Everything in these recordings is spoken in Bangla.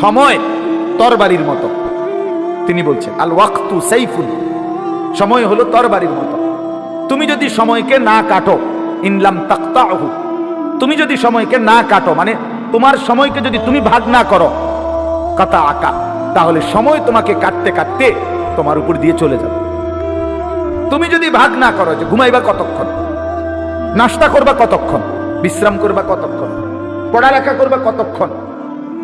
সময় তরবারির মতো। তিনি বলছেন আল ওয়াক্তু সাইফুন, সময় হলো তরবারির মতো। তুমি যদি সময়কে না কাটো, ইনলাম তাকতাহু, তুমি যদি সময়কে না কাটো, মানে তোমার সময়কে যদি তুমি ভাগ না করো, কাতা আকা, তাহলে সময় তোমাকে কাটতে কাটতে তোমার উপর দিয়ে চলে যাবে। তুমি যদি ভাগ না করো যে ঘুমাইবা কতক্ষণ, নাস্তা করবা কতক্ষণ, বিশ্রাম করবা কতক্ষণ, পড়ালেখা করবা কতক্ষণ,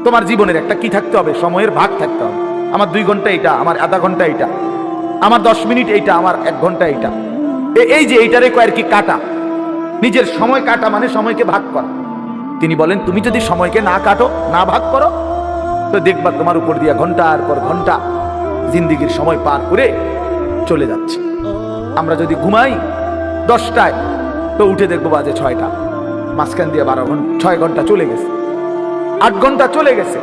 তোমার জীবনের একটা কি থাকতে হবে, সময়ের ভাগ থাকতে হবে। আমার 2 ঘন্টা এইটা, আমার আধা ঘন্টা এইটা, আমার 10 মিনিট এইটা, আমার 1 ঘন্টা এইটা। এই যে এইটারে কয়ের কি কাটা, নিজের সময় কাটা মানে সময়কে ভাগ করা। তিনি বলেন তুমি যদি সময়কে না কাটো, না ভাগ করো, তো দেখবা তোমার উপর দিয়া ঘন্টার পর ঘন্টা জিন্দিগির সময় পার করে চলে যাচ্ছে। আমরা যদি ঘুমাই 10টায়, তো উঠে দেখবো বাজে 6টা, মাঝখান দিয়ে 12 ঘন্টা, 6 ঘন্টা চলে গেছে, 8 ঘন্টা চলে গেছে।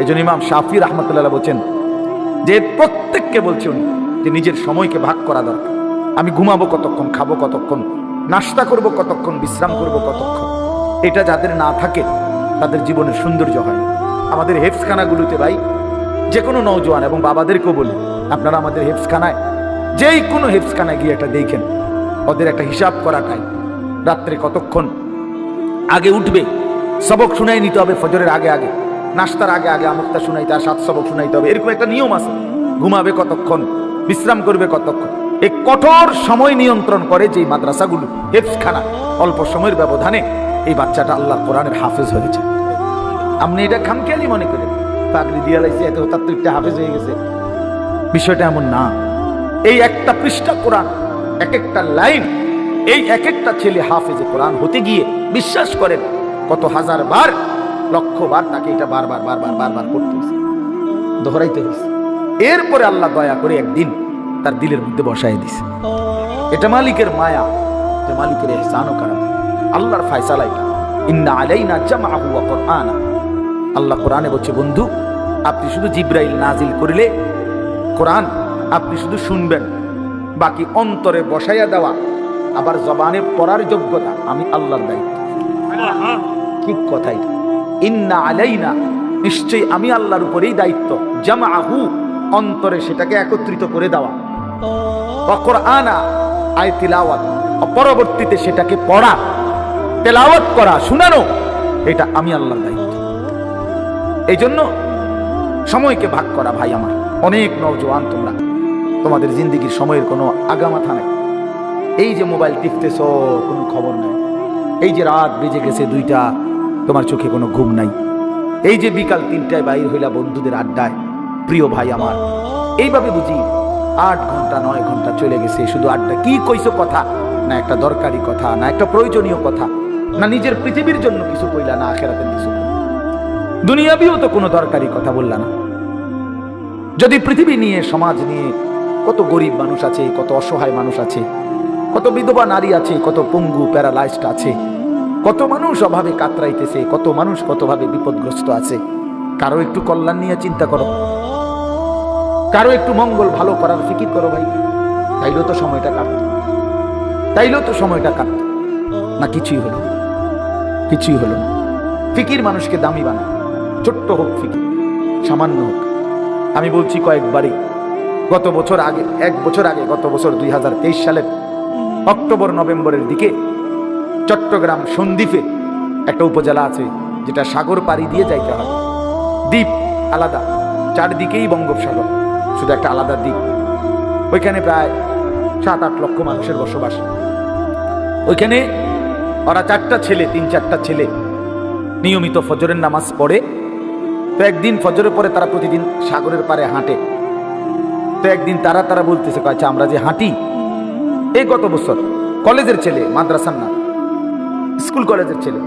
এই জন্য ইমাম শাফি রাহমাতুল্লাহ বলছেন যে প্রত্যেককে বলছে উনি যে নিজের সময়কে ভাগ করা দরকার। আমি ঘুমাবো কতক্ষণ, খাবো কতক্ষণ, নাস্তা করব কতক্ষণ, বিশ্রাম করব কতক্ষণ, এটা যাদের না থাকে তাদের জীবনের সৌন্দর্য হয় না। আমাদের হেফসখানাগুলোতে ভাই, যে কোনো নওজোয়ান এবং বাবাদেরকেও বলি, আপনারা আমাদের হেফসখানায়, যেই কোনো হেফসখানায় গিয়ে একটা দেখেন, ওদের একটা হিসাব করা টাইম, রাত্রে কতক্ষণ আগে উঠবে, সবক শুনাই নিতে হবে ফজরের আগে আগে, নাস্তার আগে আগে আমুকটা শুনাইতে আর 7 সবক শুনাইতে হবে, এরকম একটা নিয়ম আছে। ঘুমাবে কতক্ষণ, বিশ্রাম করবে কতক্ষণ, এই কঠোর সময় নিয়ন্ত্রণ করে যেই মাদ্রাসাগুলো, হেফসখানা, অল্প সময়ের ব্যবধানে এই বাচ্চাটা আল্লাহ কোরআনের হাফেজ হয়েছে। আপনি এটা খামখেয়ালি মনে করেন, পাগড়ি দিয়ে লাইছে এত তার তো একটা হাফেজ হয়ে গেছে, বিষয়টা এমন না। এই একটা পৃষ্ঠা কোরআন, এক একটা লাইন, এই এক একটা ছেলে হাফেজে কোরআন হতে গিয়ে বিশ্বাস করেন কত হাজার বার, লক্ষ বার তাকে এটা বারবার বারবার বারবার করতে হয়েছে, দোহরাইতে হয়েছে। এরপরে আল্লাহ দয়া করে একদিন তার দিলের মধ্যে বসায় দিছে। এটা মালিকের মায়া, যে মালিকের ইহসান ও কারাম, আল্লাহর ফয়সালা এটা। ইন্না আলাইনা জামআহু ওয়া কুরআনা, আল্লাহ কোরআনে বলছে বন্ধু, আপনি শুধু জিবরাইল নাজিল করিলে কোরআন আপনি শুধু শুনবেন, বাকি অন্তরে বসাইয়া দেওয়া আবার জবানে পড়ার যোগ্যতা আমি আল্লাহর দায়িত্ব। কি কথাই, ইন্না আলাইনা, নিশ্চয়ই আমি আল্লাহর উপরেই দায়িত্ব, জামআহু, অন্তরে সেটাকে একত্রিত করে দেওয়া, ওয়া কুরআনা, আয় তিলাওয়াত, পরবর্তীতে সেটাকে পড়া, তেলাওয়াত করা, শোনানো, এটা আমি আল্লাহর দায়িত্ব। এই জন্য সময়কে ভাগ করা ভাই আমার। অনেক নওজোয়ান তোমরা, তোমাদের জিন্দিগির সময়ের কোনো আগামাথা নাই। এই যে মোবাইল টিপতেছ, কোনো খবর নাই। এই যে রাত বেজে গেছে 2টা, তোমার চোখে কোনো ঘুম নাই। এই যে বিকাল 3টায় বাইর হইলা বন্ধুদের আড্ডায়, প্রিয় ভাই আমার, এইভাবে বুঝি 8 ঘন্টা 9 ঘন্টা চলে গেছে শুধু আড্ডা। কি কইছো কথা, না একটা দরকারি কথা, না একটা প্রয়োজনীয় কথা, না নিজের পৃথিবীর জন্য কিছু কইলা, না আখিরাতের কিছু, দুনিয়াবিও তো কোনো দরকারি কথা বললা না। যদি পৃথিবী নিয়ে, সমাজ নিয়ে, কত গরিব মানুষ আছে, কত অসহায় মানুষ আছে, কত বিধবা নারী আছে, কত পঙ্গু প্যারালাইজড আছে, কত মানুষ অভাবে কাতরাইতেছে, কত মানুষ কতভাবে বিপদগ্রস্ত আছে, কারো একটু কল্যাণ নিয়ে চিন্তা করো, কারো একটু মঙ্গল ভালো করার ফিকির করো ভাই। তাইলেও তো সময়টা কাটত, তাইলেও তো সময়টা কাটত না। কিছুই হলো, কিছুই হলো না। ফিকির মানুষকে দামি বানায়, ছোট্ট হোক ফিকির, সামান্য হোক। আমি বলছি কয়েকবারই, গত বছর আগে, 1 বছর আগে, গত বছর 2023 সালের অক্টোবর নভেম্বরের দিকে চট্টগ্রাম সন্দ্বীপে একটা উপজেলা আছে যেটা সাগর পাড়ি দিয়ে যাইতে হয়, দ্বীপ আলাদা, চারদিকেই বঙ্গোপসাগর, শুধু একটা আলাদা দ্বীপ। ওইখানে প্রায় 7-8 লক্ষ মানুষের বসবাস। ওইখানে ওরা 4টা ছেলে, 3-4টা ছেলে নিয়মিত ফজরের নামাজ পড়ে। তো একদিন ফজরের পরে তারা প্রতিদিন সাগরের পাড়ে হাঁটে। তো একদিন তারা বলতেছে, আচ্ছা আমরা যে হাঁটি, এই গত বছর কলেজের ছেলে, মাদ্রাসার না, স্কুল কলেজের ছেলে,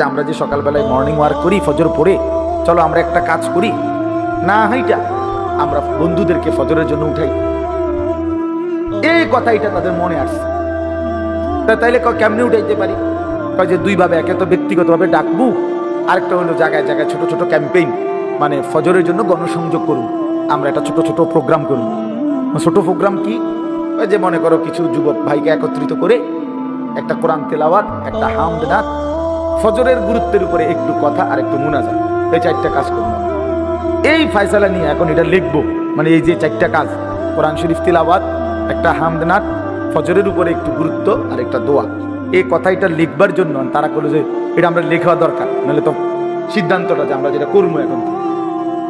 আমরা যে সকালবেলায় মর্নিং ওয়ার্ক করি ফজর পড়ে, চলো আমরা একটা কাজ করি, না হাইটা আমরা বন্ধুদেরকে ফজরের জন্য উঠাই। এই কথাইটা তাদের মনে আসছে। তাইলে কেমনে উঠাইতে পারি? যে 2 ভাবে, একে তো ব্যক্তিগতভাবে ডাকবো, আরেকটা হলো জায়গায় জায়গায় ছোট ছোট ক্যাম্পেইন, মানে ফজরের জন্য গণসংযোগ করুন, আমরা একটা ছোট ছোট প্রোগ্রাম করুন। ছোট প্রোগ্রাম কি? ওই যে মনে করো কিছু যুবক ভাইকে একত্রিত করে একটা কোরআন তেলাওয়াত, একটা হামদ নাত, ফজরের গুরুত্বের উপরে একটু কথা আর একটু মুনাজাত, এই 4টা কাজ করুন। এই ফয়সালা নিয়ে এখন এটা লিখবো, মানে এই যে 4টা কাজ, কোরআন শরীফ তিলাওয়াত, একটা হামদনাথ, ফজরের উপরে একটু গুরুত্ব, আর একটা দোয়া, এই কথাটা লিখবার জন্য তারা বলে যে এটা আমরা লেখা দরকার, নাহলে তো সিদ্ধান্তটা যে আমরা যেটা করবো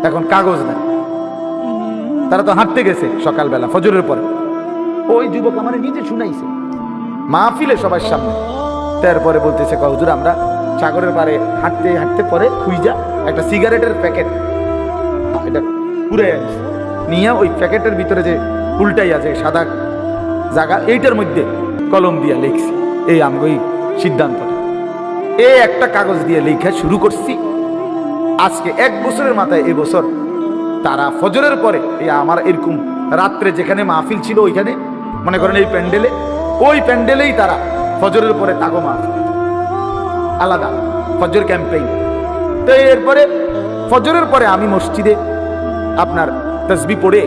এখন কাগজ নাই। তারা তো হাঁটতে গেছে সকালবেলা ফজরের পরে। ওই যুবক আমার নিজে শুনাইছে মাহফিলে সবার সামনে। তারপরে বলতেছে হুজুর আমরা সাগরের পারে হাঁটতে হাঁটতে পরে খুঁজা একটা সিগারেটের প্যাকেট এটা পুরে আনছে, নিয়ে ওই প্যাকেটের ভিতরে যে উল্টাই আছে সাদা জায়গা, এইটার মধ্যে কলম দিয়া লিখছি এই আমি সিদ্ধান্তটা। এই একটা কাগজ দিয়ে লেখা শুরু করছি। আজকে 1 বছরের মাথায় এই বছর তারা ফজরের পরে এই আমার এরকম রাত্রে যেখানে মাহফিল ছিল ওইখানে, মনে করেন এই প্যান্ডেলে, ওই প্যান্ডেলেই তারা ফজরের পরে তাগো মাহফিল আলাদা ফজর ক্যাম্পেইন। তো এরপরে ফজরের পরে আমি মসজিদে আপনার তাসবিহ পড়ে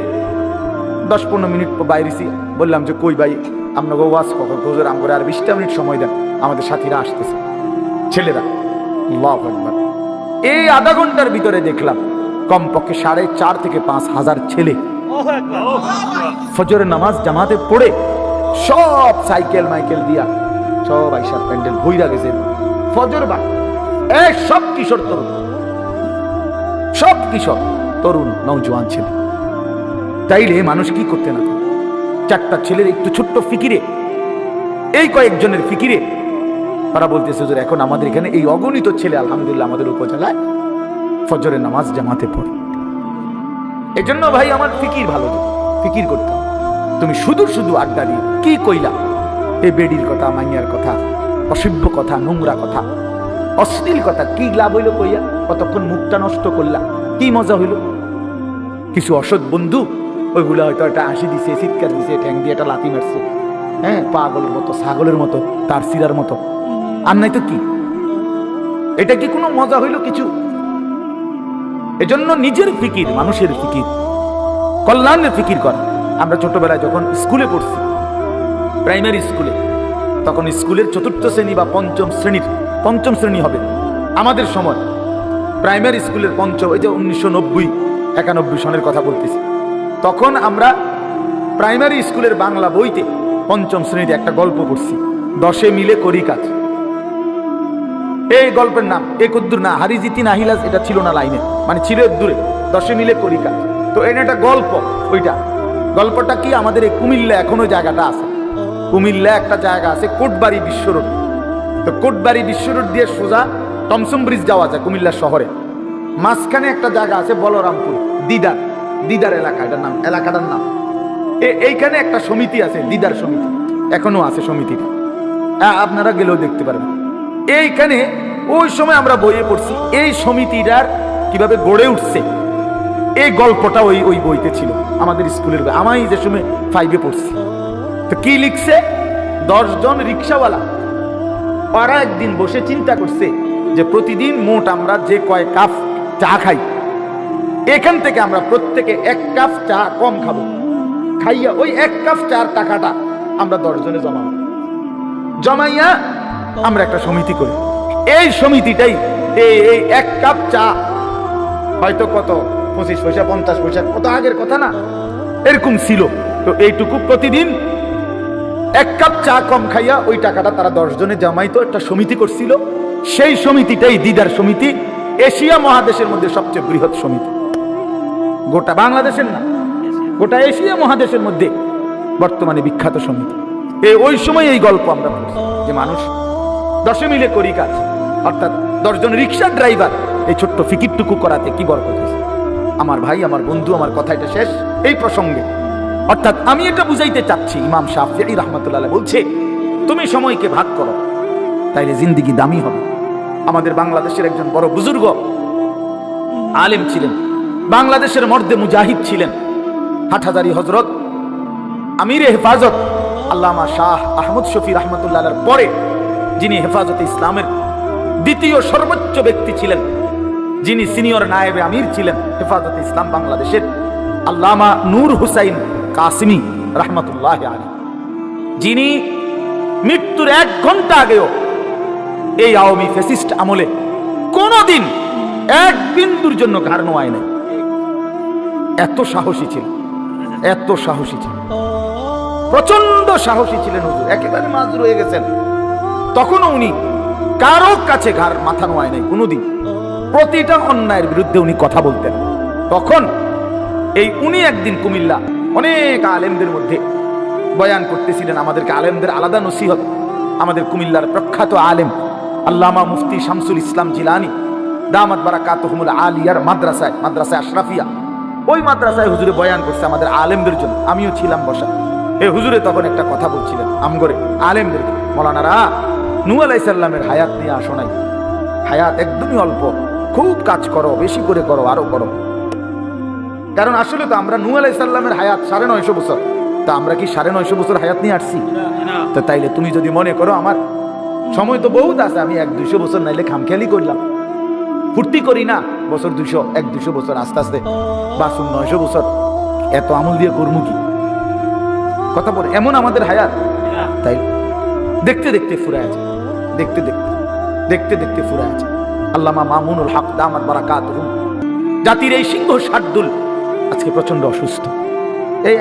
10-15 মিনিট বাইরেছি। বললাম যে কই ভাই আপনাকে ওয়াজ কখন হুজুর আমগরে আর 20টা মিনিট সময় দেন, আমাদের সাথীরা আসতেছে ছেলেরা। আল্লাহু আকবার। এই আধা ঘন্টার ভিতরে দেখলাম কমপক্ষে 4.5 থেকে 5 হাজার ছেলে ফজরের নামাজ জামাতে পড়ে সব সাইকেল মাইকেল দিয়া সব আইসা প্যান্ডেল ভইরা গেছে ফজর বা সব কিশোর তরুণ, সব কিশোর তরুণ নওজোয়ান ছেলে। তাইলে মানুষ কি করতে না, 4টা ছেলের একটু ছোট্ট ফিকিরে, এই কয়েকজনের ফিকিরে তারা বলতেছে যে এখন আমাদের এখানে এই অগণিত ছেলে আলহামদুলিল্লাহ আমাদের উপজেলায় ফজরের নামাজ জামাতে পড়ে। এজন্য ভাই আমার ফিকির ভালো, ফিকির করতে। তুমি শুধু শুধু আড্ডা দিয়ে কি কইলা, এই বেডির কথা, মাইয়ার কথা, অসভ্য কথা, নোংরা কথা, অশ্লীল কথা, কি লাভ হইল কইয়া? কতক্ষণ মুখটা নষ্ট করলা, কি মজা হইল? কিছু অসৎ বন্ধু ওইগুলা হয়তো একটা হাসি দিছে, চিৎকার দিছে, ঠ্যাং দিয়ে একটা লাথি মারছে, হ্যাঁ পাগলের মতো, ছাগলের মতো, তার সিরার মতো, আর নাই তো কি? এটা কি কোনো মজা হইল কিছু? এজন্য নিজের ফিকির, মানুষের ফিকির, কল্যাণের ফিকির করা। আমরা ছোটবেলায় যখন স্কুলে পড়ছি, প্রাইমারি স্কুলে, তখন স্কুলের 4র্থ শ্রেণী বা 5ম শ্রেণীর 5ম শ্রেণী হবে আমাদের সময়, প্রাইমারি স্কুলের পঞ্চম, এই যে 1990-91 সনের কথা বলতেছি, তখন আমরা প্রাইমারি স্কুলের বাংলা বইতে 5ম শ্রেণীতে একটা গল্প পড়ছি, 10 মিলে করি কাজ। এই গল্পের নাম একদ্দুর না হারিজিতি নাহিলাজ, এটা ছিল না লাইনে, মানে ছিল দূরে, 10 মিলে করি কাজ। তো এটা একটা গল্প। ওইটা গল্পটা কি, আমাদের এই কুমিল্লা এখনো জায়গাটা আছে, কুমিল্লা একটা জায়গা আছে কোটবাড়ি বিশ্ব রোড। তো কোটবাড়ি বিশ্ব রোড দিয়ে সোজা টমসম ব্রিজ যাওয়া যায় কুমিল্লা শহরে। মাঝখানে একটা জায়গা আছে বলরামপুর, দিদার এলাকা, এটার নাম, এলাকাটার নাম। এইখানে একটা সমিতি আছে, দিদার সমিতি, এখনো আছে সমিতিটা, আপনারা গেলেও দেখতে পারবেন। এইখানে ওই সময় আমরা বইয়ে পড়ছি এই সমিতিটার কিভাবে গড়ে উঠছে, এই গল্পটা ওই বইতে ছিল আমাদের স্কুলের। আমি যে সময় 5-এ পড়ছি, তো কি লিখছে, 10 জন রিক্সাওয়ালা ওরা একদিন বসে চিন্তা করছে যে প্রতিদিন মোট আমরা যে কয় কাপ চা খাই, এখান থেকে আমরা প্রত্যেকে 1 কাপ চা কম খাবো, খাইয়া ওই 1 কাপ চার টাকাটা আমরা 10 জনে জমাইয়া আমরা একটা সমিতি করি। এই সমিতিটাই এই 1 কাপ চা হয়তো কত 25 পয়সা 50 পয়সা, কত আগের কথা না, এরকম ছিল। তো এইটুকু প্রতিদিন 1 কাপ চা কম খাইয়া ওই টাকাটা তারা 10 জনে জমাইতো, একটা সমিতি করছিল। সেই সমিতিটাই দিদার সমিতি, এশিয়া মহাদেশের মধ্যে সবচেয়ে বৃহৎ সমিতি, গোটা বাংলাদেশের না, গোটা এশিয়া মহাদেশের মধ্যে বর্তমানে বিখ্যাত সমিতি। ওই সময় এই গল্প আমরা পড়ছি যে মানুষ 10 মিলে করি কাজ, অর্থাৎ 10 জন রিক্সা ড্রাইভার এই ছোট্ট ফিকিরটুকু করাতে কি বরকত হয়েছে। আমার ভাই, আমার বন্ধু, আমার কথা এটা শেষ এই প্রসঙ্গে। অর্থাৎ আমি এটা বুঝাইতে চাচ্ছি, ইমাম শাফিঈ রাহমাতুল্লাহ বলছে তুমি সময়কে ভাগ করো, তাইলে জিন্দেগি দামি হবে। আমাদের বাংলাদেশের একজন বড় বুজুর্গ আলেম ছিলেন, বাংলাদেশের মর্দে মুজাহিদ ছিলেন, হাটহাজারী হযরত আমিরে হেফাজত আল্লামা শাহ আহমদ শফি রাহমাতুল্লাহর পরে যিনি হেফাজতে ইসলামের দ্বিতীয় সর্বোচ্চ ব্যক্তি ছিলেন, যিনি সিনিয়র নায়েবে আমির ছিলেন হেফাজতে ইসলাম বাংলাদেশের, আল্লামা নূর হুসাইন কাসিমি রাহমাতুল্লাহ আলাইহি, যিনি মৃত্যুর 1 ঘন্টা আগেও এই আওয়ামী ফ্যাসিস্ট আমলে কোনদিন 1 বিন্দুর জন্য ঘাড় নোয়ায় নাই। এত সাহসী ছিলেন, এত সাহসী ছিলেন, প্রচন্ড সাহসী ছিলেন হুজুর, একেবারে মাজরুর হয়ে গেছেন। তখনও উনি কারো কাছে ঘাড় মাথা নোয়ায় নাই কোনোদিন, প্রতিটা অন্যায়ের বিরুদ্ধে উনি কথা বলতেন। তখন উনি একদিন কুমিল্লা অনেক আলেমদের মধ্যে বয়ান করতেছিলেন, আমাদেরকে আলেমদের আলাদা নসিহত। আমাদের কুমিল্লার প্রখ্যাত আলেম আল্লামা মুফতি শামসুল ইসলাম জিলানী দামাত বারাকাতুহুমুল আলিয়ার মাদ্রাসায় আশরাফিয়া, ওই মাদ্রাসায় হুজুরে বয়ান করছে আমাদের আলেমদের জন্য। আমিও ছিলাম বসা। হুজুরে তখন একটা কথা বলছিলেন আমগরে আলেমদেরকে, মৌলানারা নূহ আলাইহিস সালামের হায়াত নিয়ে আসো নাই, হায়াত একদমই অল্প, খুব কাজ করো, বেশি করে করো, আরো করো। কারণ আসলে তো আমরা নূহ আলাইহিস সালামের হায়াত 950 বছর, তা আমরা কি 950 বছর হায়াত নিয়ে আসছি? তো তাইলে তুমি যদি মনে করো আমার সময় তো বহুত আছে, আমি 100-200 বছর নাইলে খামখেয়ালি করলাম, ফুর্তি করি না, বছর 100-200 বছর আস্তে আস্তে বাসুন 900 বছর, এত আমল দিয়ে করবো কি? কথা বলে এমন আমাদের হায়াত। তাই দেখতে দেখতে ফুরায় আছে, দেখতে দেখতে ফুরায় আছে। আল্লামা মামুনুল হক দামাত বারাকাতুহু জাতির এই সিংহ শার্দুল আজকে প্রচন্ড অসুস্থ,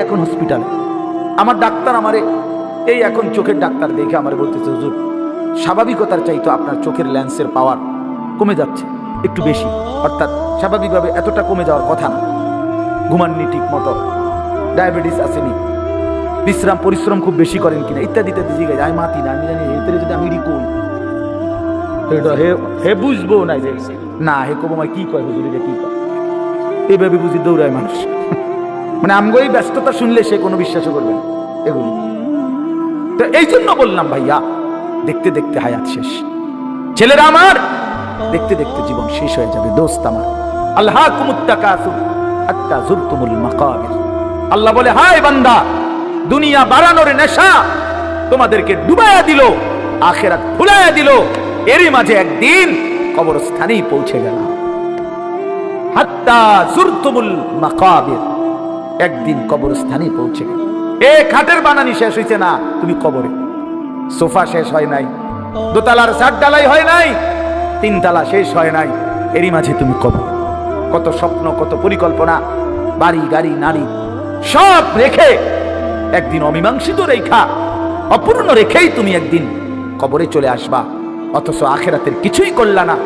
এখন হসপিটালে। আমার ডাক্তার আমারে এখন চোখের ডাক্তার দেখে আমারে বলতেছে, হুজুর স্বাভাবিকতার চাইতো আপনার চোখের লেন্সের পাওয়ার কমে যাচ্ছে একটু বেশি, অর্থাৎ স্বাভাবিকভাবে এতটা কমে যাওয়ার কথা না, ঘুমাননি ঠিক মতো, ডায়াবেটিস আসেনি, বিশ্রাম পরিশ্রম খুব বেশি করেন কিনা, ইত্যাদি ইত্যাদি জিজ্ঞাসা। আমি মাতি না, আমি জানি এতে যদি আমি কই হে বুঝবো না, যে না হে কব কি কয় হুজুর, এটা কি কয়, এইভাবে বুঝি দৌড়ায় মানুষ। মানে আমগো এই ব্যস্ততা শুনলে সে কোনো বিশ্বাসও করবে না এগুলি। তো এই জন্য বললাম ভাইয়া, দেখতে দেখতে হায়াত শেষ, ছেলেরা আমার, দেখতে দেখতে জীবন শেষ হয়ে যাবে। দোস্ত আমার, আল্লাহকুমুত তাকাসুর হাত্তা যুরতুমুল মাকাবির। আল্লাহ বলে, হায় বান্দা, দুনিয়া বাড়ানোর নেশা তোমাদেরকে ডুবাইয়া দিল, আখিরাত ভুলাইয়া দিল, এরই মাঝে একদিন কবরস্থানেই পৌঁছে গেল। হাত্তা যুরতুমুল মাকাবির, একদিন কবরস্থানেই পৌঁছে গেল। খাটের বানানি শেষ হইছে না, তুমি কবরে। সোফা শেষ হয় নাই, দোতলার ছাদ ঢালাই হয় নাই, 3 তলা শেষ হয় নাই, এরই মাঝে তুমি কবর। কত স্বপ্ন, কত পরিকল্পনা, বাড়ি গাড়ি নারী সব রেখে একদিন অমীমাংসিত রেখা, অপূর্ণ রেখেই তুমি একদিন কবরে চলে আসবা। অথচ আখিরাতের কিছুই করলা না,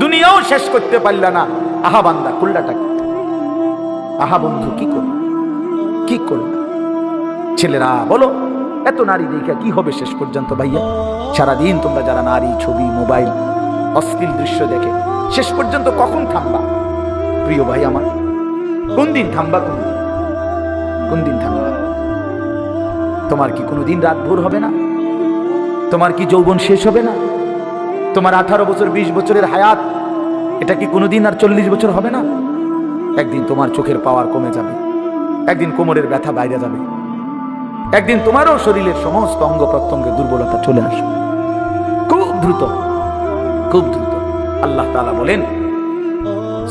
দুনিয়াও শেষ করতে পারলা না। আহা বান্দা, করলাটা কি? আহা বন্ধু, কি করল, কি করল? ছেলেরা বলো, এত নারী দেখা কি হবে শেষ পর্যন্ত? ভাইয়া সারাদিন তোমরা যারা নারী ছবি, মোবাইল, অশ্লীল দৃশ্য দেখে শেষ পর্যন্ত কখন থামবা? প্রিয় ভাই আমার, কোন দিন থামবা? কোন দিন থামবা? তোমার কি কোনোদিন রাত ভোর হবে না? তোমার কি যৌবন শেষ হবে না? তোমার 18 বছর 20 বছরের হায়াত, এটা কি কোনোদিন আর 40 বছর হবে না? একদিন তোমার চোখের পাওয়ার কমে যাবে, একদিন কোমরের ব্যথা বাইরে যাবে, একদিন তোমারও শরীরের সমস্ত অঙ্গ প্রত্যঙ্গে দুর্বলতা চলে আসবে, খুব দ্রুত, খুব দ্রুত। আল্লাহ তাআলা বলেন,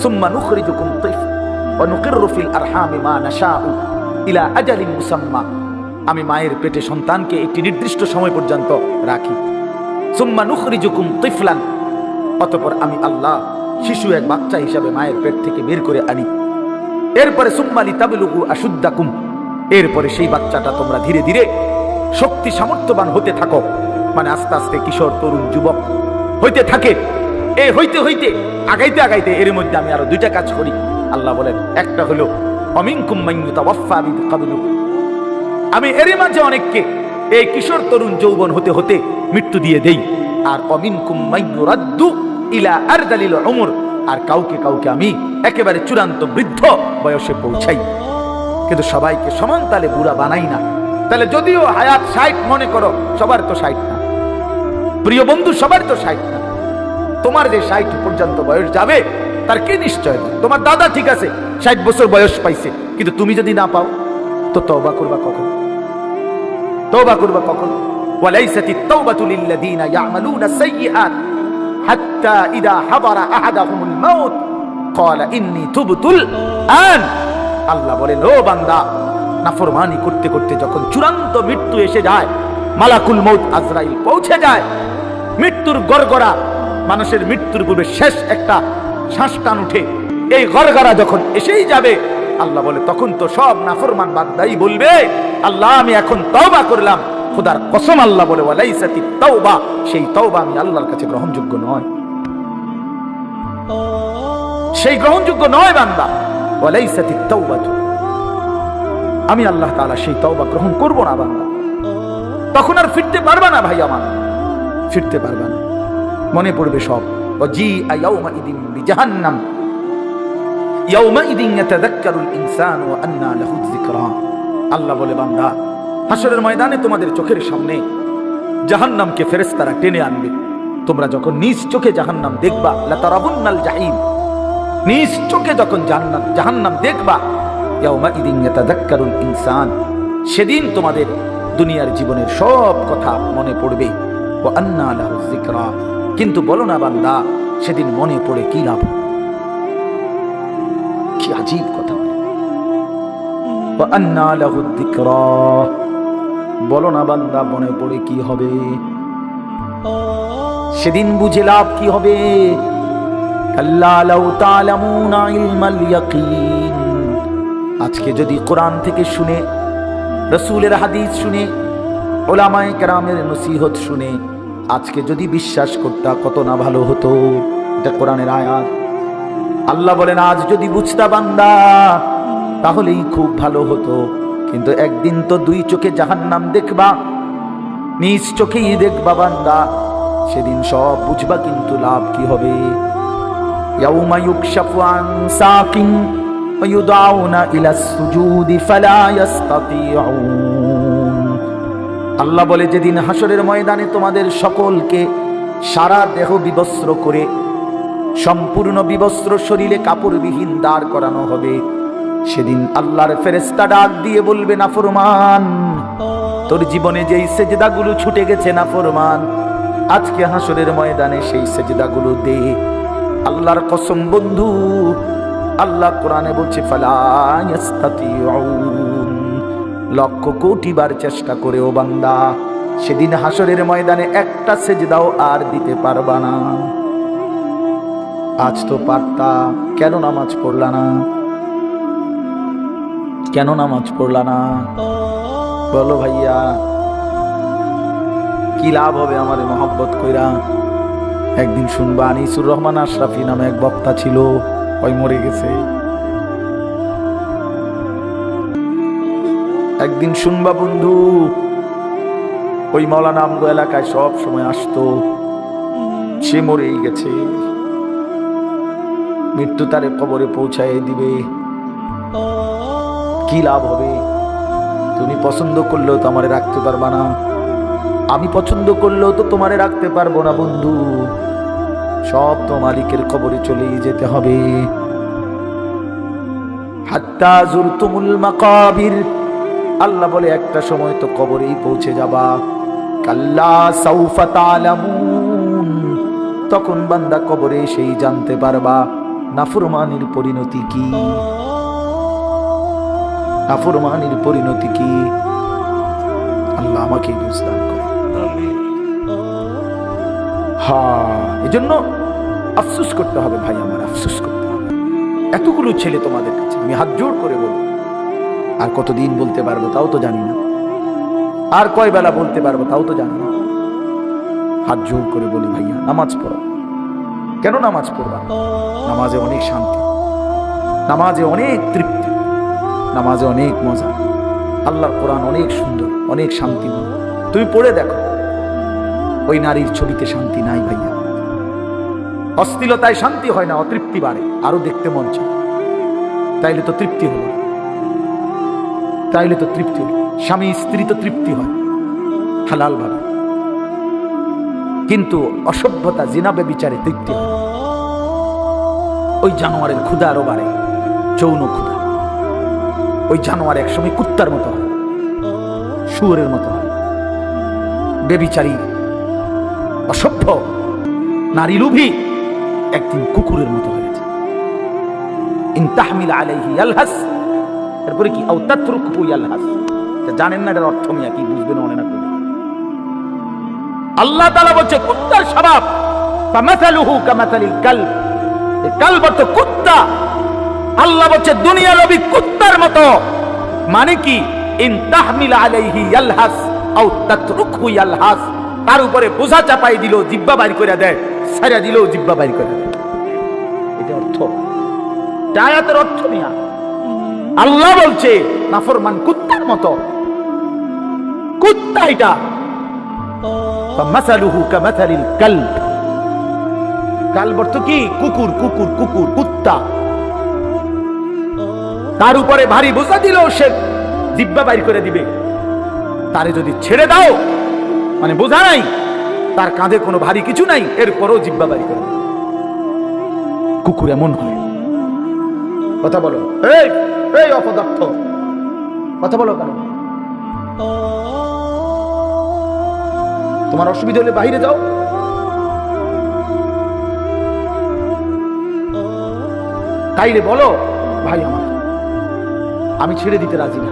সুম্মা নুখরিজুকুম তিফলা ওয়া নুকিররু ফিল আরহামি মা নাশাউ ইলা আজালিন মুসাম্মা। আমি মায়ের পেটে সন্তানকে একটি নির্দিষ্ট সময় পর্যন্ত রাখি। সুম্মা নুখরিজুকুম তিফলান, অতঃপর আমি আল্লাহ শিশু এক বাচ্চা হিসাবে মায়ের পেট থেকে বের করে আনি। এরপরে সুম্মা লিতাবলুগু আশুদ্দাকুম, এরপরে সেই বাচ্চাটা তোমরা ধীরে ধীরে শক্তি সামর্থ্যবান হতে থাকো, মানে আস্তে আস্তে কিশোর তরুণ যুবক হইতে থাকে। হইতে হইতে আগাইতে আগাইতে এর মধ্যে আমি আরো 2টা কাজ করি। আল্লাহ বলেন, একটা হলো অমিনকুম মান ইউতাওয়াফা বিকাবলু, আমি এর মাঝে অনেককে এই কিশোর তরুণ যৌবন হতে হতে মৃত্যু দিয়ে দেই। আর অমিনকুম মান ইউরাদ্দু ইলা আরদালিল উমর, আর কাউকে কাউকে আমি একেবারে চূড়ান্ত বৃদ্ধ বয়সে পৌঁছাই। কিন্তু সবাইকে সমান তালে বুড়া বানাই না। তাহলে যদিও হায়াত 60 মনে করো, সবার তো 60 না প্রিয় বন্ধু, সবার তো 60 না। তোমার যে 60 পর্যন্ত বয়স যাবে তার কি নিশ্চয়? তোমার দাদা ঠিক আছে 60 বছর বয়স পাইছে, কিন্তু তুমি যদি না পাও তো তওবা করবা কখন? তওবা করবা কখন? ওয়ালাইসাতিত তাওবাতু লিল্লাযিনা ইয়ামালুনা সাইয়্যাত হাত্তা ইযা হাদারা আহাদাহুমুল মাউত ক্বালা ইন্নী তুবতুল আন। আল্লাহ বলেন, ও বান্দা, নাফরমানি করতে করতে যখন চূড়ান্ত মৃত্যু এসে যায়, মালাকুল মউত আজরাইল পৌঁছে যায়, মৃত্যুর গড়গড়া, মানুষের মৃত্যুর পূর্বে শেষ একটা শ্বাস টান উঠে, এই গড়গড়া যখন এসেই যাবে, আল্লাহ বলে তখন তো সব নাফরমান বান্দাই বলবে আল্লাহ আমি এখন তওবা করলাম। খোদার কসম আল্লাহ বলে ওয়ালাইসাতি তাওবা, সেই তওবা আমি আল্লাহর কাছে গ্রহণযোগ্য নয়, সেই গ্রহণযোগ্য নয় বান্দা। ওয়ালাইসাতি তাওবাতু, আমি আল্লাহ তাআলা সেই তওবা গ্রহণ করব না বান্দা। তখন আর ফিরতে পারবা না ভাই আমার, ফিরতে পারবা না, মনে পড়বে সব। ওয়াজিআ ইয়াউমাইদিন বিজাহান্নাম ইয়াউমাইদিন ইয়াতাযাক্কারুল ইনসানু ওয়া আন্না লাহু যিকরা। আল্লাহ বলে বান্দা হাসরের ময়দানে তোমাদের চোখের সামনে জাহান্নামকে ফেরেশতারা টেনে আনবে। তোমরা যখন নিজ চোখে জাহান্নাম দেখবা, লাতারাবুন্নাল জাহিম, নিজ চোখে যখন জাহান্নাম দেখবা, ইয়াউমাইদিন ইয়াতাযাক্কারুল ইনসান, সেদিন তোমাদের দুনিয়ার জীবনের সব কথা মনে পড়বে। ওয়া আন্না লাহু যিকরা, কিন্তু বলো না বান্দা সেদিন মনে পড়ে কি লাভ? কি আজীব কথা। ওয়া আন্না লাহু যিকরা, বলো না বান্দা মনে পড়ে কি হবে? সেদিন বুঝে লাভ কি হবে? কাল্লা লাউ তা'লামুনা ইলমাল ইয়াকিন, আজকে যদি কোরআন থেকে শুনে, রাসূলের হাদিস শুনে, উলামায়ে কেরামের নসিহত শুনে আজকে যদি বিশ্বাস করতা কত না ভালো হতো। এটা কোরআনের আয়াত। আল্লাহ বলেন আজ যদি বুঝতা বান্দা তাহলেই খুব ভালো হতো, কিন্তু একদিন তো দুই চোখে জাহান্নাম দেখবা, নিজ চোখেই দেখবা বান্দা, সেদিন সব বুঝবা, কিন্তু লাভ কি হবে? ইয়াউমা ইউকশাফু আন সাকিন ওয়া ইউদআউনা ইলাস সুজুদি ফালা ইস্তাতিউন। আল্লাহ বলে যেদিন হাসরের ময়দানে তোমাদের সকলকে সারা দেহ বিবস্ত্র করে, সম্পূর্ণ বিবস্ত্র শরীরে কাপড়বিহীন দাঁড় করানো হবে, সেদিন আল্লাহর ফেরেশতা ডাক দিয়ে বলবে নাফরমান, তোর জীবনে যেই সেজদাগুলো ছুটে গেছে নাফরমান, আজকে হাসরের ময়দানে সেই সেজদাগুলো দে। আল্লাহর কসম বন্ধু, আল্লাহ কোরআনে বলছে ফালা ইস্তাতিউন, লক্ষ কোটি বার চেষ্টা করেও বান্দা সেদিন হাসরের ময়দানে একটা সেজদাও আর দিতে পারবা না। আজ তো পারতা, কেন নামাজ পড়লা না? কেন নামাজ পড়লা না? বলো ভাইয়া, কি লাভ হবে আমার মহব্বত কইরা? একদিন শুনবা আনিসুর রহমান আশরাফি নামে এক বক্তা ছিল, ওই মরে গেছে। একদিন শুনবা বন্ধু, ওই মাওলানা আমগো এলাকায় সব সময় আসতো, সে মরেই গেছে। মৃত্যু তারে কবরে পৌঁছায় দিবে, কি লাভ হবে? তুমি পছন্দ করলেও তো আমারে রাখতে পারবা না, আমি পছন্দ করলেও তো তোমারে রাখতে পারবো না বন্ধু। সব তো মালিকের কবরে চলেই যেতে হবে। হাত্তা যুরতুমুল মাকাবির, আল্লাহ বলে একটা সময় তো কবরেই পৌঁছে যাবা। কাল্লা সাউফা তা'লামুন, তখন বান্দা কবরে সেই জানতে পারবা নাফরমানির পরিণতি কি, নাফরমানির পরিণতি কি। আল্লাহ আমাকে বুঝদান করে। হ্যাঁ, এজন্য আফসোস করতে হবে ভাই আমার, আফসোস করতে হবে। এতগুলো ছেলে তোমাদের কাছে আমি হাত জোড় করে বলবো, আর কতদিন বলতে পারবো তাও তো জানি না, আর কয় বেলা বলতে পারবো তাও তো জানি না। হাত জোড় করে বলি ভাইয়া, নামাজ পড়ো। কেন নামাজ পড়বা? নামাজে অনেক শান্তি, নামাজে অনেক তৃপ্তি, নামাজে অনেক মজা। আল্লাহর কোরআন অনেক সুন্দর, অনেক শান্তি। তুমি পড়ে দেখো, ওই নারীর ছবিতে শান্তি নাই ভাইয়া। অশ্লীলতায় শান্তি হয় না, অতৃপ্তি বাড়ে, আরো দেখতে মন চায়। তাইলে তো তৃপ্তি হলো, তাইলে তো তৃপ্তি হলো। স্বামী স্ত্রী তো তৃপ্তি হয় হালাল ভাবে, কিন্তু অসভ্যতা জিনা ব্যভিচারে তৃপ্তি হয়। ওই জানোয়ারের ক্ষুধা আরো বাড়ে, যৌন ক্ষুধা। ওই জানোয়ার একসময় কুত্তার মতো হয়, শুয়োরের মতো হয়। ব্যভিচারী অসভ্য নারী লোভী একদিন কুকুরের মতো হয়েছে। ইন তাহমিল আলাইহি ইয়ালহাস, এরপরে কি আও তাতরুকহু ইয়ালহাস। জানেন না এটার অর্থ মিয়া কি, বুঝবেন মনে না করে। আল্লাহ তাআলা বলছে কুত্তার স্বভাব, ফামাসালুহু কামাসালিল কালব, এই কালব তো কুত্তা, আল্লাহ বলছে দুনিয়া রবি কুত্তার মতো। মানে কি? ইন তাহমিল আলাইহি ইয়ালহাস আও তাতরুকহু ইয়ালহাস, তার উপরে বোঝা চাপাই দিল জিহ্বা বাইর করে দেয়, ছাইড়া দিল জিহ্বা বাইর করে দেয়। এটা অর্থ, আয়াতের অর্থ নিয়া আল্লাহ বলছে নাফরমান কুত্তার মতো। কুত্তা এটা, ফামাসালুহু কামাসালিল কালব। কালব অর্থ কি? কুকুর, কুকুর, কুকুর, কুত্তা। তার উপরে ভারী বোঝা দিল, সে জিহ্বা বাইর করে দিবে। তারে যদি ছেড়ে দাও, মানে বোঝা নাই, তার কাঁধে কোনো ভারী কিছু নাই, এরপরও জিহ্বা বাইর করে দিবে। কুকুর এমন হয়। কথা বলো, এই এই অপদার্থ, কথা বলো কেন? তোমার অসুবিধা হলে বাইরে যাও। তাইলে বলো, ভাই আমার, আমি ছেড়ে দিতে রাজি না,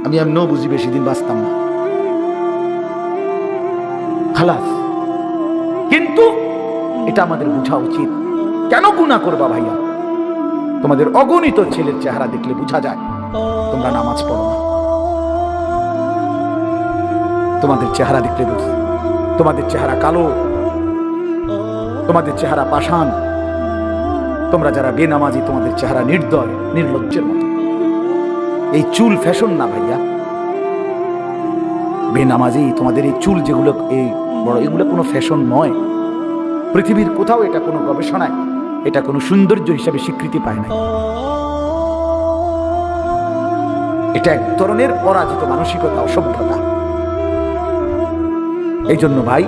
আমি এমনও বুঝি বেশি দিন বাঁচতাম না, খালাস। কিন্তু এটা আমাদের বোঝা উচিত। কেন গুনাহ করবা ভাইয়া? তোমাদের অগণিত ছেলের চেহারা দেখলে বোঝা যায় তোমরা নামাজ পড়ো না। তোমাদের চেহারা দেখলে বুঝ, তোমাদের চেহারা কালো, তোমাদের চেহারা পাষাণ। তোমরা যারা বেনামাজি, তোমাদের চেহারা নির্দয়, নির্লজ্জের মতো। এই চুল ফ্যাশন না ভাইয়া, বেনামাজি তোমাদের এই চুল যেগুলো এই বড়, এগুলো কোনো ফ্যাশন নয়। পৃথিবীর কোথাও এটা কোনো গবেষণায় এটা কোনো সৌন্দর্য হিসাবে স্বীকৃতি পায় না। এটা এক ধরনের পরাজিত মানসিকতা, অসভ্যতা। এই জন্য ভাই,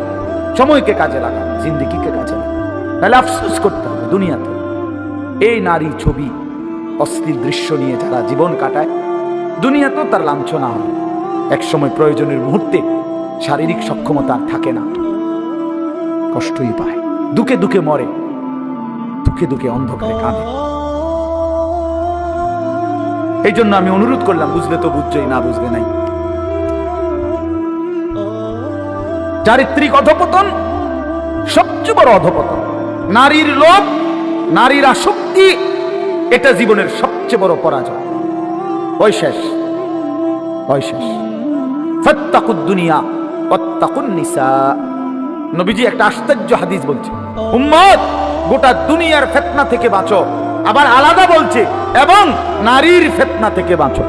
সময়কে কাজে লাগা, জিন্দেগিকে কাজে লাগা, তাহলে আফসোস করতে হবে দুনিয়াতে। এই নারী ছবি, অশ্লীল দৃশ্য নিয়ে যারা জীবন কাটায়, দুনিয়াতেও তার লাঞ্ছনা হয়। এক সময় প্রয়োজনের মুহূর্তে শারীরিক সক্ষমতা আর থাকে না, কষ্টই পায়, দুঃখে দুঃখে মরে, দুঃখে দুঃখে অন্ধকারে কাঁদে। এই জন্য আমি অনুরোধ করলাম, বুঝলে তো বুঝছই, না বুঝলে নাই। চারিত্রিক অধপতন সবচেয়ে বড় অধপতন। নারীর লোভ, নারীর আসক্তি, এটা জীবনের সবচেয়ে বড় পরাজয়। ওই শেষ, ওই শেষ। ফাত্তাকুদ দুনিয়া ওয়াত্তাকুন নিসা। নবীজি একটা আশ্চর্য হাদিস বলছে, উম্মত গোটা দুনিয়ার ফিতনা থেকে বাঁচো। আবার আলাদা বলছে, এবং নারীর ফিতনা থেকে বাঁচো।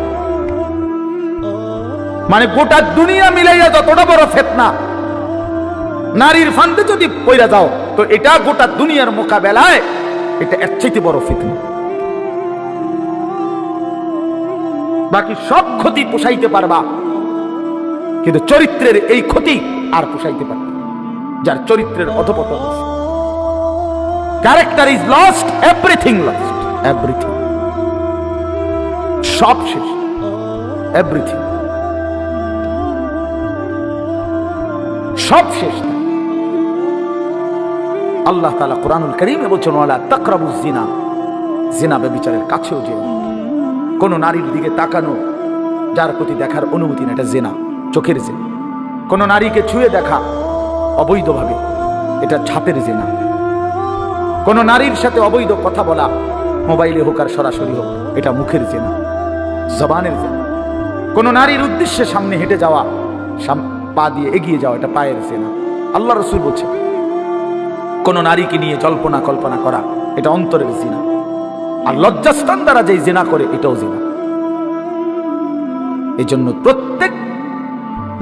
মানে গোটা দুনিয়া মিলাইয়া যতটা বড় ফিতনা, নারীর ফান্দে যদি পইরা যাও, তো এটা গোটা দুনিয়ার মোকাবেলায় এটা এর চাইতে বড় ফিতনা। বাকি সব ক্ষতি পোষাইতে পারবা, কিন্তু চরিত্রের এই ক্ষতি আর পোষাইতে পারবে যার চরিত্রের অধপতন আছে। Character is lost, everything lost, everything, সব শেষ, এভরিথিং সব শেষ। আল্লাহ তাআলা কুরআনুল কারীমে বলেছেন, ওয়ালা তাকরাবুজ জিনা, জিনা ব্যভিচারের কাছেও যেও না। কোন নারীর দিকে তাকানো, যার প্রতি দেখার অনুমতি না, এটা জিনা, চোখের জিনা। কোন নারীকে ছুঁয়ে দেখা অবৈধভাবে, এটা ছাপের জিনা। কোন নারীর সাথে অবৈধ কথা বলা, মোবাইলে হোক আর সরাসরি হোক, এটা মুখের জিনা, জবানের জিনা। কোন নারীর উদ্দেশ্যে সামনে হেঁটে যাওয়া, পা দিয়ে এগিয়ে যাওয়া, এটা পায়ের জিনা। আল্লাহ রাসূল বলছেন, কোন নারীকে নিয়ে জল্পনা কল্পনা করা, এটা অন্তরের জিনা। আর লজ্জাস্থান দ্বারা যেই জিনা করে, এটাও জিনা। এই জন্য প্রত্যেক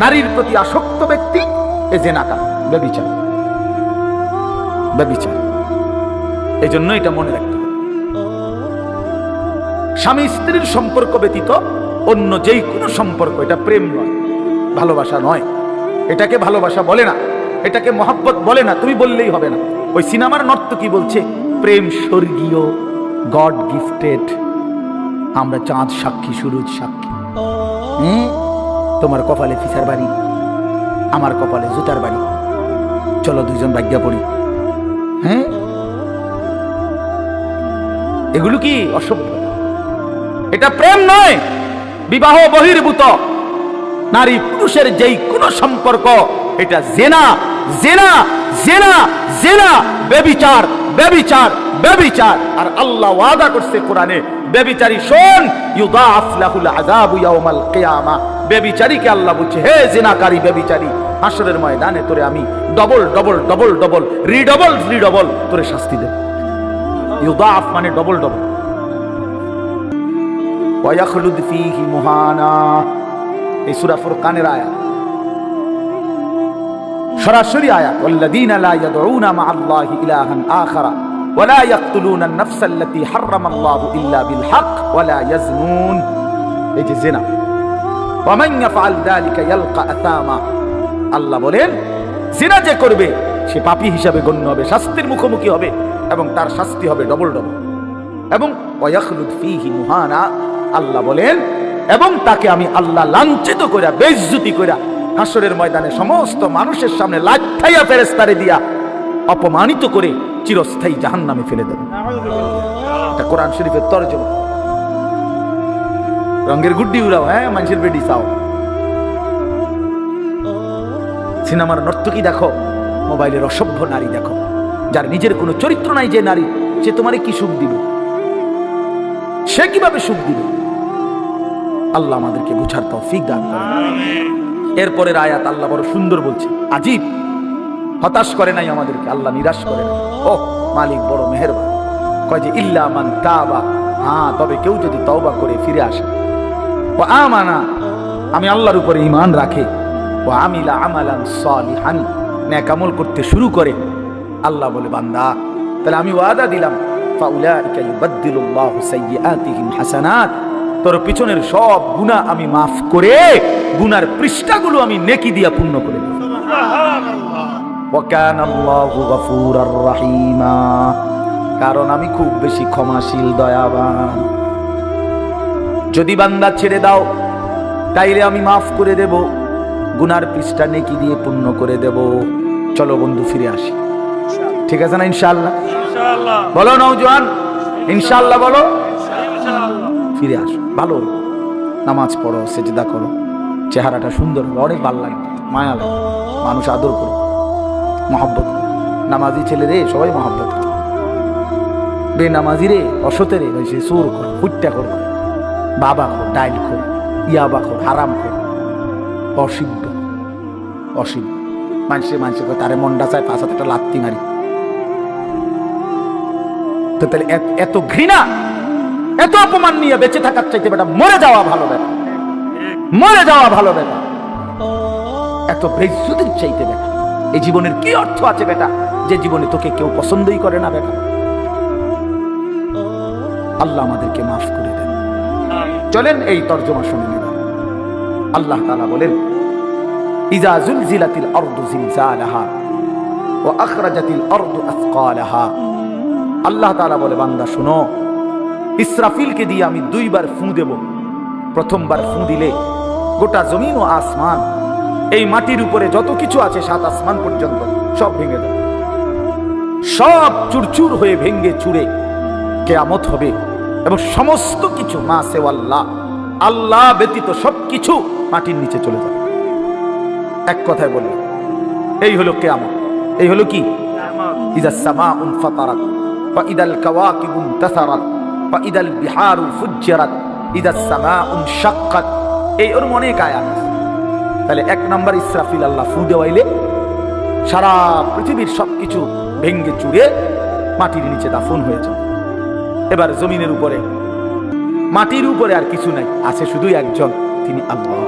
নারীর প্রতি আসক্ত ব্যক্তি এ জিনাকার, ব্যভিচার, ব্যভিচার। এই জন্য এটা মনে রাখতে হবে। স্বামী স্ত্রীর সম্পর্ক ব্যতীত অন্য যেই কোনো সম্পর্ক, এটা প্রেম নয়, ভালোবাসা নয়। এটাকে ভালোবাসা বলে না, এটাকে মহাব্বত বলে না, তুমি বললেই হবে না। ওই সিনেমার নর্তকী বলছে, প্রেম স্বর্গীয়, গড গিফটেড, আমরা চাঁদ সাক্ষী, সূরজ সাক্ষী। তোমার কপালে ফিসার বাড়ি, আমার কপালে জুতার বাড়ি, চলো দুইজন ভাগ্যা পড়ি। হ্যাঁ, এগুলো কি অসভ্য? এটা প্রেম নয়, বিবাহ বহির্ভূত। নারী পুরুষের যেই কোনো সম্পর্ক, এটা জেনা, জেনা, জেনা, জেনা, ব্যভিচার, ব্যভিচার, ব্যভিচার। আর আল্লাহ ওয়াদা করছে কোরআনে, ব্যভিচারী শোন, ইউদাআফ লাহুল আযাবু ইয়াউমাল কিয়ামা। ব্যভিচারীকে আল্লাহ বলছে, হে জিনাকারী ব্যভিচারী, হাসরের ময়দানে তোরে আমি ডবল ডবল ডবল ডবল রিডবল রিডবল তোরে শাস্তি দেব। ইউদাআফ মানে ডবল ডবল। ওয়া ইয়াখলুদ ফীহি মুহানা, এই সূরা ফুরকানের আয়াত, সরাসরি আয়াত। ওয়াল্লাযীনা লা ইয়াদউনা মা'আল্লাহি ইলাহান আখারা ওয়া লা ইয়াকতুলুনা আন-নাফসা আল্লাতী হারামাল্লাহু ইল্লা বিল হক ওয়া লা ইয়াজনুন। এই যে জিনা, ওয়া মান ইয়াফআল যালিকা ইয়ালকা আসামা। আল্লাহ বলেন, জিনা যে করবে সে পাপী হিসাবে গণ্য হবে, শাস্তির মুখোমুখি হবে, এবং তার শাস্তি হবে ডবল ডবল। এবং ওয়া ইয়াখলুদ ফীহি মুহানা, আল্লাহ বলেন, এবং তাকে আমি আল্লাহ লাঞ্ছিত কইরা, বেইজ্জতি কইরা হাসরের ময়দানে সমস্ত মানুষের সামনে লাঠাইয়া ফেরেশতারে দিয়া অপমানিত করে চিরস্থায়ী জাহান্নামে ফেলে দেব। এটা কোরআন শরীফের তরজমা। রঙের গুড্ডি উড়াও, হ্যাঁ, মানুষের বেডি চাও। সিনেমার নর্তকী দেখো, মোবাইলের অসভ্য নারী দেখো, যার নিজের কোনো চরিত্র নাই, যে নারী, সে তোমারে কি সুখ দিবে? সে কিভাবে সুখ দিবে? আল্লাহ আমাদেরকে বুঝার তৌফিক দান করেন। এরপরের আয়াত আল্লাহ বড় সুন্দর বলছে, আজীব, হতাশ করে নাই আমাদেরকে, আল্লাহ নিরাশ করে নাই। ও মালিক বড় মেহেরবান। কয় যে ইল্লা মান তাবা, হ্যাঁ, তবে কেউ যদি তওবা করে ফিরে আসে, ও আমানা, আমি আল্লাহর উপরে ঈমান রাখে, ও আমিলা আমালান সালিহান, নেক আমল করতে শুরু করে, আল্লাহ বলে, বান্দা, তাহলে আমি ওয়াদা দিলাম, ফাউলাইকা ইউবাদদিলুল্লাহু সাইয়্যাতিহিম হাসানাত, তোর পিছনের সব গুনাহ আমি মাফ করে গুনার পৃষ্ঠাগুলো আমি নেকি দিয়া পূর্ণ করে দেব। সুবহানাল্লাহ। ওয়া কানাল্লাহু গফুরার রহিমা, কারণ আমি খুব বেশি ক্ষমাশীল, দয়াবান। যদি বান্দা ছেড়ে দাও, তাইলে আমি মাফ করে দেব, গুনার পৃষ্ঠা নেকি দিয়ে পূর্ণ করে দেব। চলো বন্ধু ফিরে আসি, ঠিক আছে না? ইনশাআল্লাহ, ইনশাআল্লাহ বলো নওজোয়ান, ইনশাআল্লাহ বলো, ইনশাআল্লাহ। ফিরে আসো, ভালো নামাজ পড়ো, সেজদা করো, চেহারাটা সুন্দর হবে, অনেক ভালো লাগে, মায়া লাগে, মানুষ আদর করো, মহব্বত করো। নামাজি ছেলে রে সবাই মহব্বত করে, বেনামাজি রে, অসতে রে, সে সুর করো, হুট্টা করো, বাবা খো, ডাইল খো, ইয়াবা খো, হারাম খো, অসিদ্ধ অসিদ্ধ মানুষে তারে মন্ডা চায়, পাঁচ হাতে একটা লাত্তি মারি। তো তাহলে এত ঘৃণা, এত অপমান নিয়ে বেঁচে থাকার চাইতে বেটা মরে যাওয়া ভালো বেটা, মরে যাওয়া ভালো বেটা। এত বেইজ্জতির চাইতে বেটা এই জীবনের কি অর্থ আছে বেটা, যে জীবনে তোকে কেউ পছন্দই করে না বেটা। আল্লাহ আমাদেরকে মাফ করে দেন। চলেন এই তরজমা শুনে নেব। আল্লাহ তাআলা বলেন, ইযা যুলজিলাতিল আরদু জিলজালাহা ওয়া আখরাজাতিল আরদু আসকালাহা। আল্লাহ তাআলা বলে, বান্দা শুনো, ইসরাফিলকে দিয়ে আমি দুইবার ফুঁ দেব। প্রথমবার ফুঁ দিলে গোটা জমিন ও আসমান, এই মাটির উপরে যত কিছু আছে, সাত আসমান পর্যন্ত সব ভেঙে দেবে, সব চুরচুর হয়ে ভেঙে চুরে কিয়ামত হবে, এবং সমস্ত কিছু মা সেওয়াল্লাহ, আল্লাহ ব্যতীত সবকিছু মাটির নিচে চলে যাবে। এক কথায় বলল, এই হলো কিয়ামত। এই হলো কি? ইযাস সামাউন ফাতারাত ওয়া ইদাল কাওয়াকিবু ইনতাসারাত ওয়া ইদাল বিহারু ফুজ্জিরাত ইযাস সামাউন শাক্কাত। এই ওর অনেক আয়াত। তাহলে এক নাম্বার, ইসরাফিল আল্লাহ ফু দেওয়াইলে সারা পৃথিবীর সবকিছু ভেঙ্গে চুরে মাটির নিচে দাফন হয়ে যাবে। এবার জমিনের উপরে, মাটির উপরে আর কিছু নাই, আছে শুধু একজন, তিনি আল্লাহ।